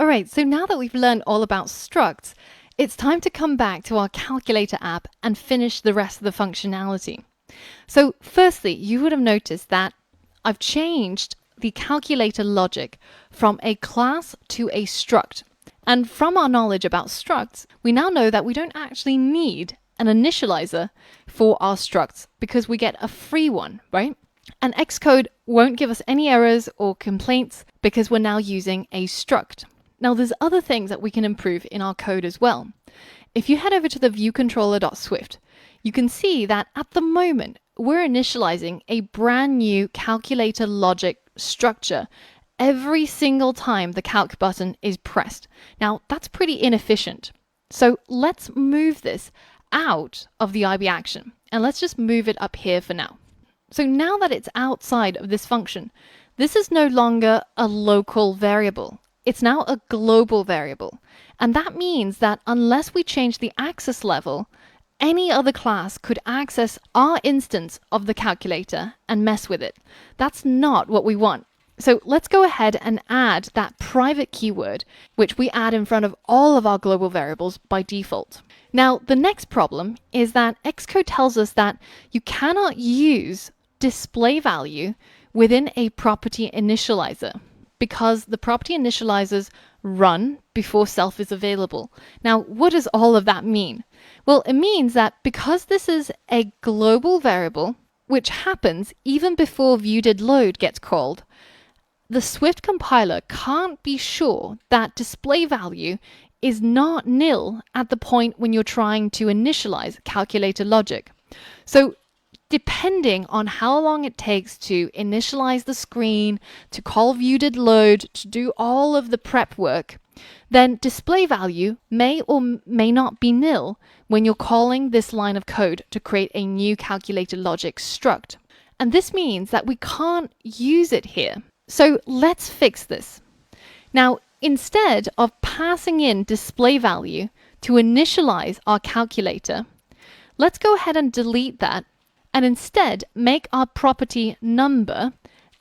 Alright, so now that we've learned all about structs, it's time to come back to our calculator app and finish the rest of the functionality. So firstly, you would have noticed that I've changed the calculator logic from a class to a struct. And from our knowledge about structs, we now know that we don't actually need an initializer for our structs because we get a free one, right? And Xcode won't give us any errors or complaints because we're now using a struct. Now there's other things that we can improve in our code as well. If you head over to the viewcontroller.swift, you can see that at the moment, we're initializing a brand new calculator logic structure every single time the calc button is pressed. Now that's pretty inefficient. So let's move this out of the IB action and let's just move it up here for now. So now that it's outside of this function, this is no longer a local variable. It's now a global variable. And that means that unless we change the access level, any other class could access our instance of the calculator and mess with it. That's not what we want. So let's go ahead and add that private keyword, which we add in front of all of our global variables by default. Now, the next problem is that Xcode tells us that you cannot use display value within a property initializer because the property initializers run before self is available. Now, what does all of that mean? Well, it means that because this is a global variable, which happens even before viewDidLoad gets called, the Swift compiler can't be sure that display value is not nil at the point when you're trying to initialize calculator logic. So depending on how long it takes to initialize the screen, to call viewDidLoad, to do all of the prep work, then display value may or may not be nil when you're calling this line of code to create a new calculator logic struct. And this means that we can't use it here. So let's fix this. Now, instead of passing in display value to initialize our calculator, let's go ahead and delete that and instead make our property number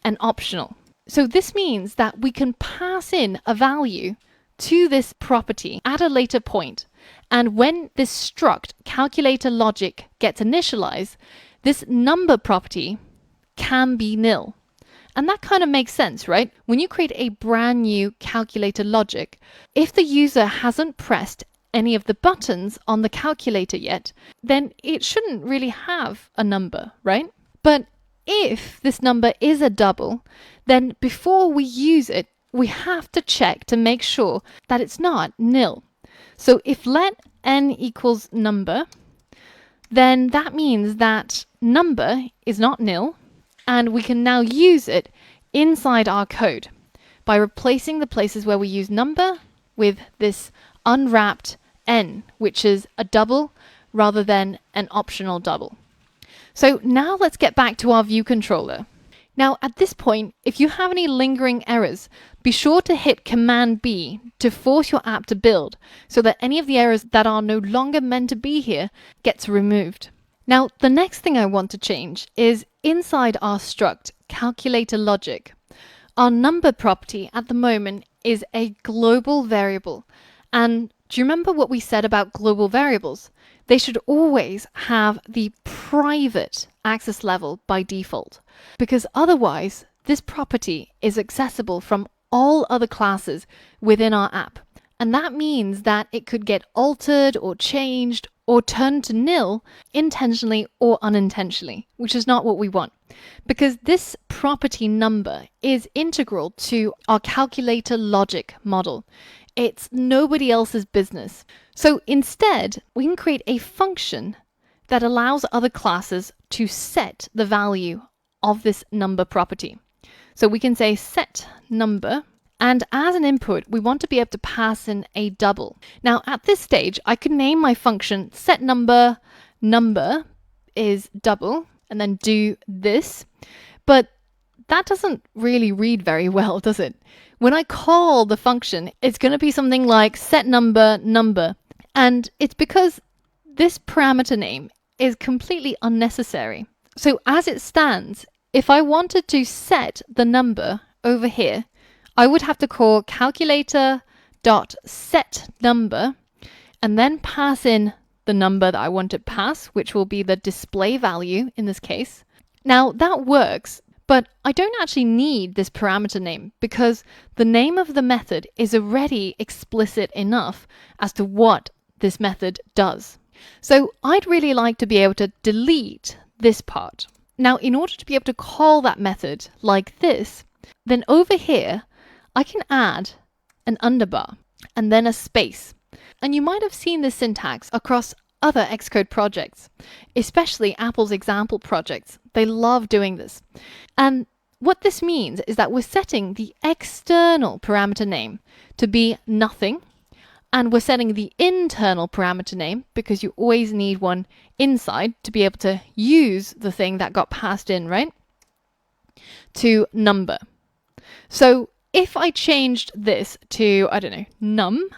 an optional. So this means that we can pass in a value to this property at a later point. And when this struct calculator logic gets initialized, this number property can be nil. And that kind of makes sense, right? When you create a brand new calculator logic, if the user hasn't pressed any of the buttons on the calculator yet, then it shouldn't really have a number, right? But if this number is a double, then before we use it, we have to check to make sure that it's not nil. So if let n equals number, then that means that number is not nil, and we can now use it inside our code by replacing the places where we use number with this unwrapped n, which is a double rather than an optional double. So now let's get back to our view controller. Now at this point, if you have any lingering errors, be sure to hit Command B to force your app to build so that any of the errors that are no longer meant to be here gets removed. Now the next thing I want to change is inside our struct calculator logic. Our number property at the moment is a global variable. And do you remember what we said about global variables? They should always have the private access level by default, because otherwise this property is accessible from all other classes within our app. And that means that it could get altered or changed or turned to nil intentionally or unintentionally, which is not what we want. Because this property number is integral to our calculator logic model. It's nobody else's business. So instead, we can create a function that allows other classes to set the value of this number property. So we can say set number, and as an input, we want to be able to pass in a double. Now at this stage, I could name my function set number is double, and then do this. But that doesn't really read very well, does it? When I call the function, it's going to be something like set number. And it's because this parameter name is completely unnecessary. So as it stands, if I wanted to set the number over here, I would have to call calculator dot set number, and then pass in the number that I want to pass, which will be the display value in this case. Now that works, but I don't actually need this parameter name because the name of the method is already explicit enough as to what this method does. So I'd really like to be able to delete this part. Now, in order to be able to call that method like this, then over here, I can add an underbar and then a space. And you might have seen this syntax across other Xcode projects, especially Apple's example projects. They love doing this. And what this means is that we're setting the external parameter name to be nothing, and we're setting the internal parameter name, because you always need one inside to be able to use the thing that got passed in, right? To number. So if I changed this to, I don't know, num,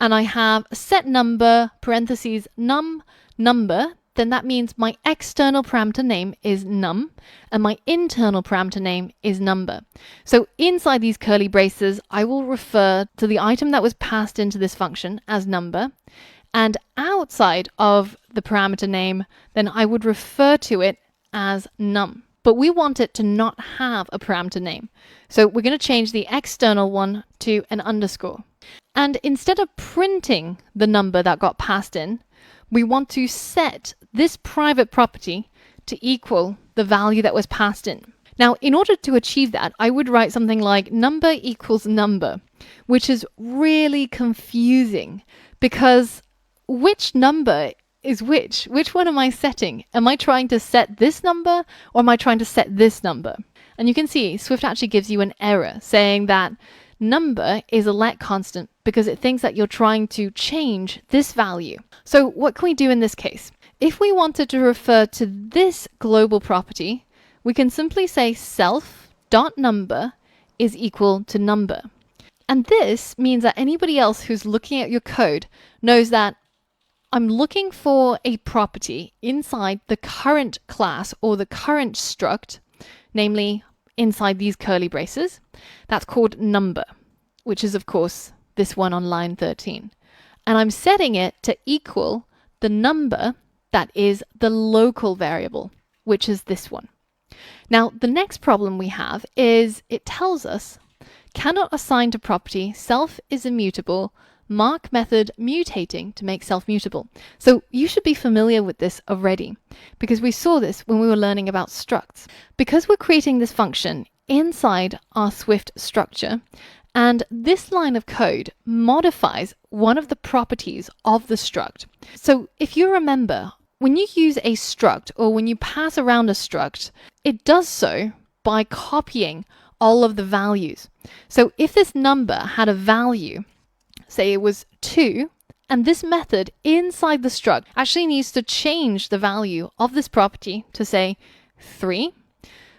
and I have set number, parentheses, num, number, then that means my external parameter name is num, and my internal parameter name is number. So inside these curly braces, I will refer to the item that was passed into this function as number, and outside of the parameter name, then I would refer to it as num. But we want it to not have a parameter name. So we're going to change the external one to an underscore. And instead of printing the number that got passed in, we want to set this private property to equal the value that was passed in. Now, in order to achieve that, I would write something like number equals number, which is really confusing because which number is which? Which one am I setting? Am I trying to set this number or am I trying to set this number? And you can see Swift actually gives you an error saying that number is a let constant because it thinks that you're trying to change this value. So what can we do in this case? If we wanted to refer to this global property, we can simply say self.number is equal to number. And this means that anybody else who's looking at your code knows that I'm looking for a property inside the current class or the current struct, namely inside these curly braces, that's called number, which is of course this one on line 13. And I'm setting it to equal the number that is the local variable, which is this one. Now, the next problem we have is it tells us cannot assign to property self is immutable, mark method mutating to make self mutable. So you should be familiar with this already because we saw this when we were learning about structs. Because we're creating this function inside our Swift structure, and this line of code modifies one of the properties of the struct. So if you remember, when you use a struct or when you pass around a struct, it does so by copying all of the values. So if this number had a value, say it was 2, and this method inside the struct actually needs to change the value of this property to say 3,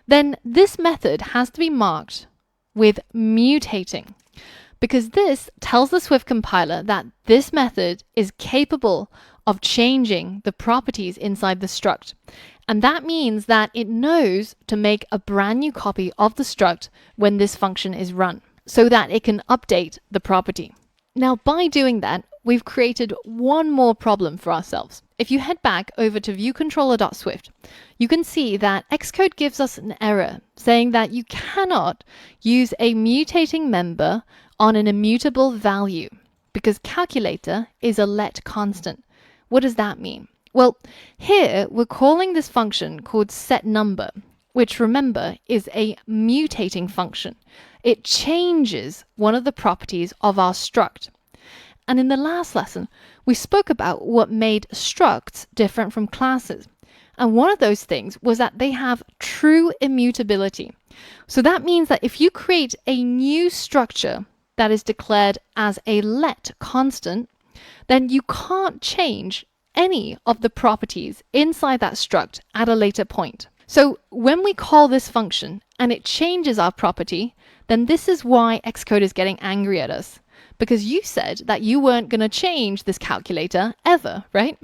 then this method has to be marked with mutating, because this tells the Swift compiler that this method is capable of changing the properties inside the struct. And that means that it knows to make a brand new copy of the struct when this function is run, so that it can update the property. Now, by doing that, we've created one more problem for ourselves. If you head back over to viewcontroller.swift, you can see that Xcode gives us an error saying that you cannot use a mutating member on an immutable value because calculator is a let constant. What does that mean? Well, here we're calling this function called setNumber, which remember is a mutating function. It changes one of the properties of our struct. And in the last lesson, we spoke about what made structs different from classes. And one of those things was that they have true immutability. So that means that if you create a new structure that is declared as a let constant, then you can't change any of the properties inside that struct at a later point. So when we call this function and it changes our property, then this is why Xcode is getting angry at us. Because you said that you weren't going to change this calculator ever, right?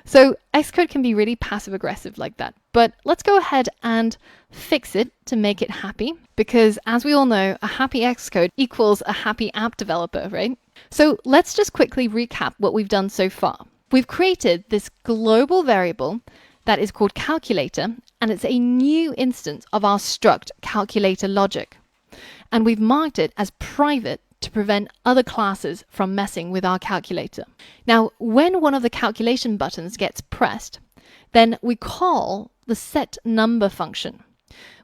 So Xcode can be really passive aggressive like that, but let's go ahead and fix it to make it happy, because as we all know, a happy Xcode equals a happy app developer, right? So let's just quickly recap what we've done so far. We've created this global variable that is called calculator, and it's a new instance of our struct calculator logic. And we've marked it as private to prevent other classes from messing with our calculator. Now, when one of the calculation buttons gets pressed, then we call the setNumber function,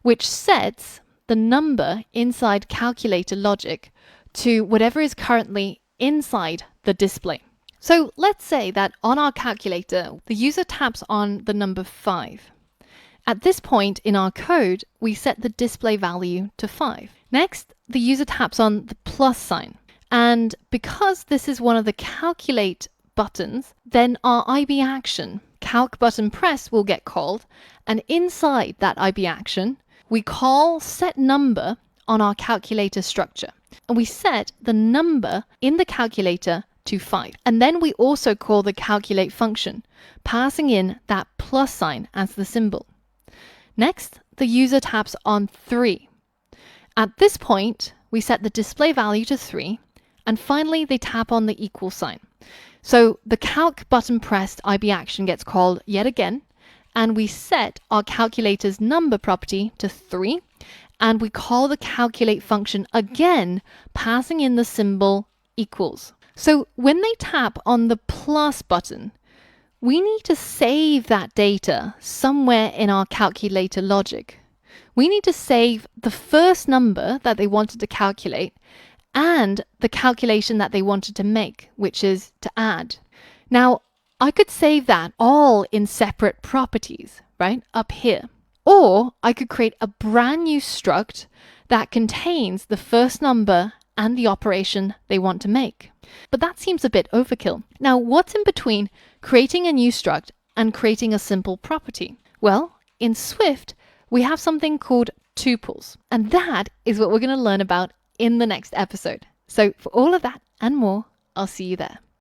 which sets the number inside calculator logic to whatever is currently inside the display. So let's say that on our calculator, the user taps on the number 5. At this point in our code, we set the display value to 5. Next, the user taps on the plus sign. And because this is one of the calculate buttons, then our IB action, calc button press, will get called. And inside that IB action, we call setNumber on our calculator structure. And we set the number in the calculator to 5. And then we also call the calculate function, passing in that plus sign as the symbol. Next, the user taps on 3. At this point, we set the display value to 3, and finally they tap on the equal sign. So the calc button pressed IB action gets called yet again, and we set our calculator's number property to 3, and we call the calculate function again, passing in the symbol equals. So when they tap on the plus button, we need to save that data somewhere in our calculator logic. We need to save the first number that they wanted to calculate and the calculation that they wanted to make, which is to add. Now, I could save that all in separate properties, right, up here. Or I could create a brand new struct that contains the first number and the operation they want to make. But that seems a bit overkill. Now, what's in between creating a new struct and creating a simple property? Well, in Swift, we have something called tuples. And that is what we're going to learn about in the next episode. So for all of that and more, I'll see you there.